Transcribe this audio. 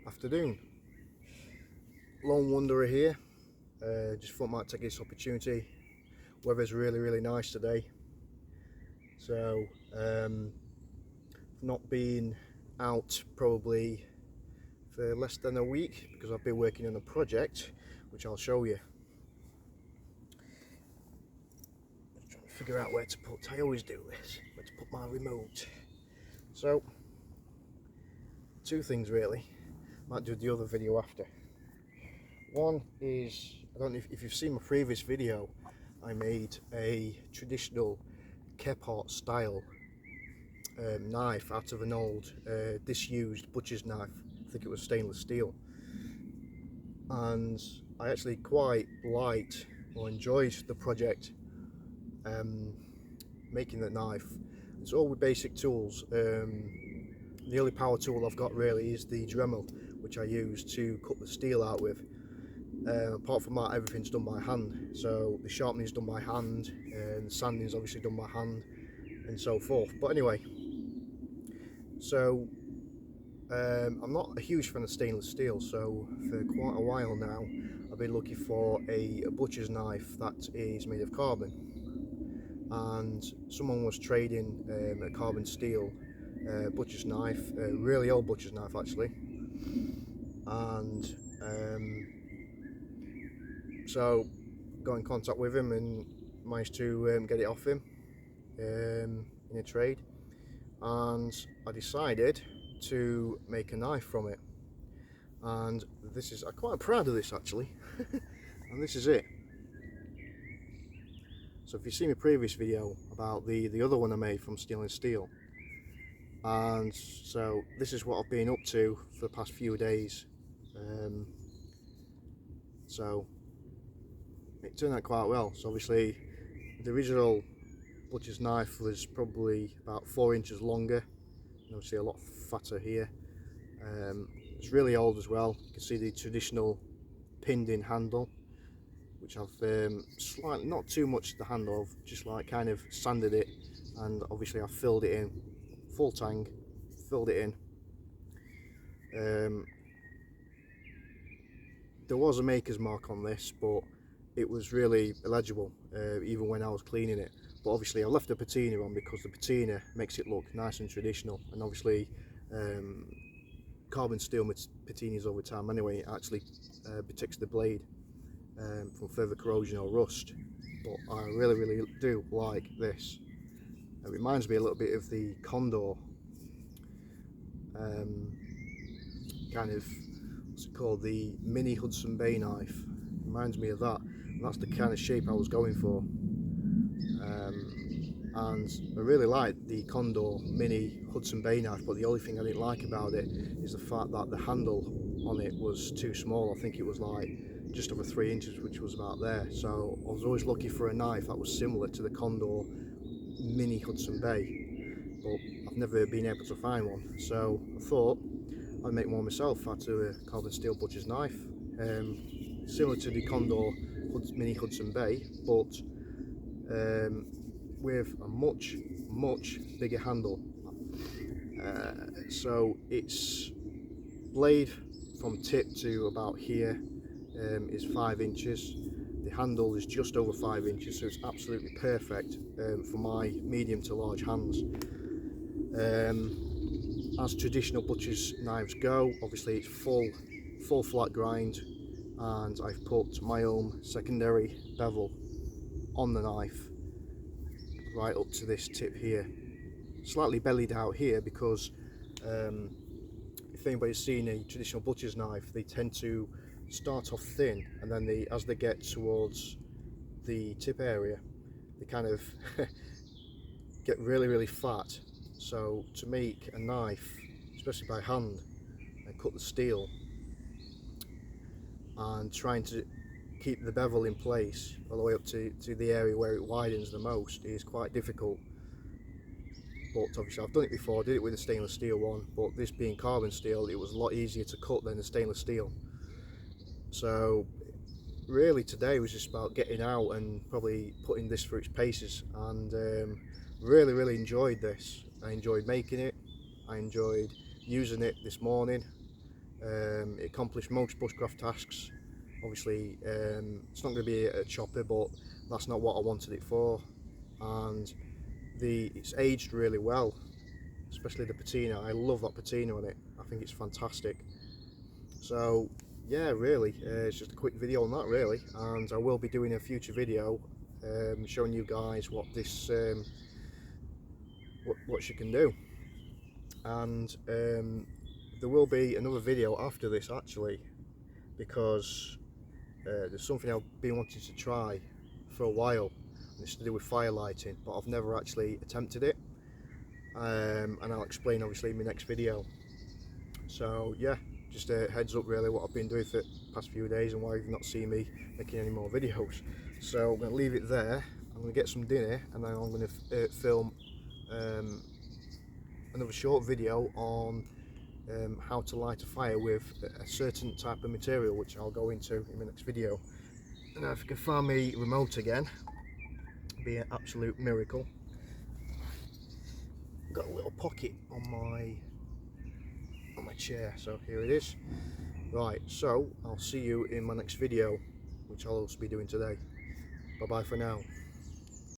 Afternoon. Lone wanderer here. Just thought I might take this opportunity. Weather's really nice today, so not been out probably for less than a week because I've been working on a project which I'll show you. Just trying to figure out where to put. I always do this. Where to put my remote. So two things really. Might do the other video after. One is, I don't know if you've seen my previous video, I made a traditional Kephart style knife out of an old disused butcher's knife. I think it was stainless steel, and I actually quite liked or enjoyed the project making the knife. It's all with basic tools. The only power tool I've got really is the Dremel, which I use to cut the steel out with. Apart from that, everything's done by hand. So the sharpening is done by hand, and the sanding is obviously done by hand, and so forth. But anyway, so I'm not a huge fan of stainless steel. So for quite a while now, I've been looking for a butcher's knife that is made of carbon. And someone was trading a carbon steel butcher's knife, a really old butcher's knife actually, and so got in contact with him and managed to get it off him in a trade, and I decided to make a knife from it. And this is, I'm quite proud of this actually. And this is it. So if you've seen my previous video about the other one I made from Steel and Steel, and so this is what I've been up to for the past few days. So it turned out quite well. So obviously the original butcher's knife was probably about 4 inches longer, and obviously a lot fatter here. It's really old as well. You can see the traditional pinned in handle, which I've slightly, not too much the handle, I've just like kind of sanded it, and obviously I've filled it in, full tang, filled it in. There was a maker's mark on this, but it was really illegible even when I was cleaning it. But obviously I left the patina on because the patina makes it look nice and traditional, and obviously carbon steel patinas over time anyway, it actually protects the blade from further corrosion or rust. But I really do like this. It reminds me a little bit of the Condor kind of, what's it called, the mini Hudson Bay knife. It reminds me of that, and that's the kind of shape I was going for. And I really like the Condor mini Hudson Bay knife, but the only thing I didn't like about it is the fact that the handle on it was too small. I think it was like just over 3 inches, which was about there. So I was always looking for a knife that was similar to the Condor mini Hudson Bay, but I've never been able to find one. So I thought I'd make one myself out of a carbon steel butcher's knife, similar to the Condor mini Hudson Bay, but with a much bigger handle. So its blade from tip to about here is 5 inches. The handle is just over 5 inches, so it's absolutely perfect for my medium to large hands. As traditional butcher's knives go, obviously it's full flat grind, and I've put my own secondary bevel on the knife right up to this tip here, slightly bellied out here because if anybody's seen a traditional butcher's knife, they tend to start off thin, and then as they get towards the tip area, they kind of get really fat. So to make a knife, especially by hand, and cut the steel and trying to keep the bevel in place all the way up to the area where it widens the most is quite difficult. But obviously I've done it before, I did it with a stainless steel one, but this being carbon steel, it was a lot easier to cut than the stainless steel. So really today was just about getting out and probably putting this through its paces, and really enjoyed this. I enjoyed making it, I enjoyed using it this morning. It accomplished most bushcraft tasks. Obviously, it's not going to be a chopper, but that's not what I wanted it for. And it's aged really well, especially the patina. I love that patina on it. I think it's fantastic. So yeah, really, it's just a quick video on that really, and I will be doing a future video showing you guys what this what she can do. And there will be another video after this actually, because there's something I've been wanting to try for a while, and it's to do with fire lighting, but I've never actually attempted it, and I'll explain obviously in my next video. So yeah, just a heads up really what I've been doing for the past few days and why you've not seen me making any more videos. So I'm going to leave it there. I'm going to get some dinner, and then I'm going to film another short video on how to light a fire with a certain type of material, which I'll go into in the next video. Now if you can find me remote again, it'd be an absolute miracle. Got a little pocket on my chair, so here it is. Right, so I'll see you in my next video, which I'll also be doing today. Bye bye for now.